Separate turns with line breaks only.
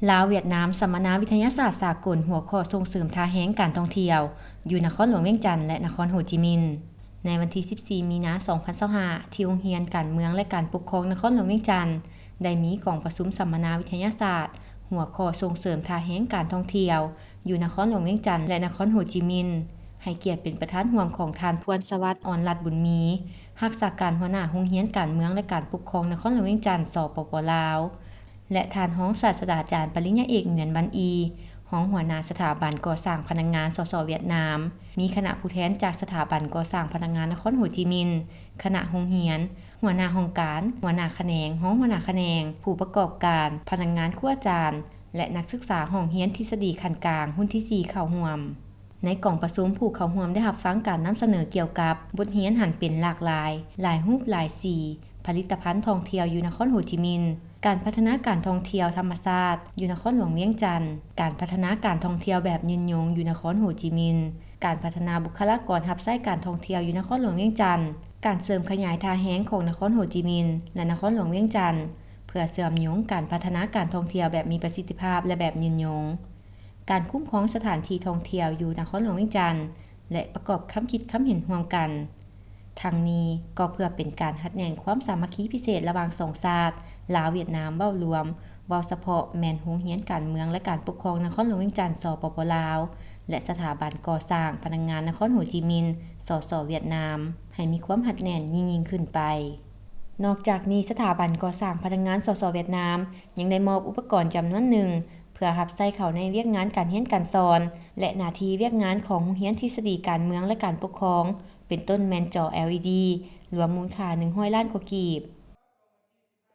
ลาวเวียดนามสัมมนาวิทยาศาสตร์สากลหัวข้อส่งเสริมท่าแฮ้งการท่องเที่ยวอยู่นครหลวงเวียงจันทน์และนครโฮจิมินห์ในวันที่ 14 มีนาคม 2025 ที่โรงเรียนการเมืองและการปกครองนครหลวงเวียงจันทน์ได้มีกองประชุมสัมมนาวิทยาศาสตร์หัวข้อส่งเสริมท่าแฮ้งการท่องเที่ยวอยู่นครหลวงเวียงจันทน์และนครโฮจิมินห์ให้เกียรติเป็นประธานร่วมของท่านพวนสวัสดิ์อ่อนรัตน์บุญมีรักษาการหัวหน้าโรงเรียนการเมืองและการปกครองนครหลวงเวียงจันทน์สปป.ลาวและท่านรองศาสตราจารย์ปริญญาเอกเหงียนบันอีรองหัวหน้าสถาบันก่อสร้างพลังงานสสเวียดนามมีคณะผู้แทนจากสถาบันก่อสร้างพลังงานนครโฮจิมินห์คณะโรงเรียนหัวหน้าห้องการหัวหน้าแขนงรองหัวหน้าแขนงผู้ประกอบการพนักงานครูอาจารย์และนักศึกษาห้องเรียนทฤษฎีขั้นกลางรุ่นที่4เข้าร่วมในกล่องประชุมผู้เข้าร่วมได้รับฟังการนำเสนอเกี่ยวกับบทเรียนหันเป็นหลากหลายหลายรูปหลายสีผลิตภัณฑ์ท่องเที่ยวอยู่นครโฮจิมินห์การพัฒนาการท่องเที่ยวธรรมชาติอยู่นครหลวงเวียงจันทน์การพัฒนาการท่องเที่ยวแบบยืนยงอยู่นครโฮจิมินห์การพัฒนาบุคลากรรับใช้การท่องเที่ยวอยู่นครหลวงเวียงจันทน์การเสริมขยายท่าแฮ้งของนครโฮจิมินห์และนครหลวงเวียงจันทน์เพื่อเสริมโยงการพัฒนาการท่องเที่ยวแบบมีประสิทธิภาพและแบบยืนยงการคุ้มครองสถานที่ท่องเที่ยวอยู่นครหลวงเวียงจันทน์และประกอบความคิดความเห็นร่วมกันทั้งนี้ก็เพื่อเป็นการหัดแน่นความสามัคคีพิเศษระหว่างสองชาติลาวเวียดนามเว้ารวมเว้าเฉพาะแม่นโรงเรียนการเมืองและการปกครองนครหลวงเวียงจันทน์สปป.ลาวและสถาบันก่อสร้างพลังงานนครโฮจิมินห์สสเวียดนามให้มีความหัดแน่นยิ่งขึ้นไปนอกจากนี้สถาบันก่อสร้างพลังงานสสเวียดนามยังได้มอบอุปกรณ์จำนวนหนึ่งเพื่อรับใช้เข้าในเวียกงานการเรียนการสอนและหน้าที่เวียกงานของโรงเรียนทฤษฎีการเมืองและการปกครองเป็นต้นแม่นจอ LED รวมมูลค่า100 ล้านกว่ากีบ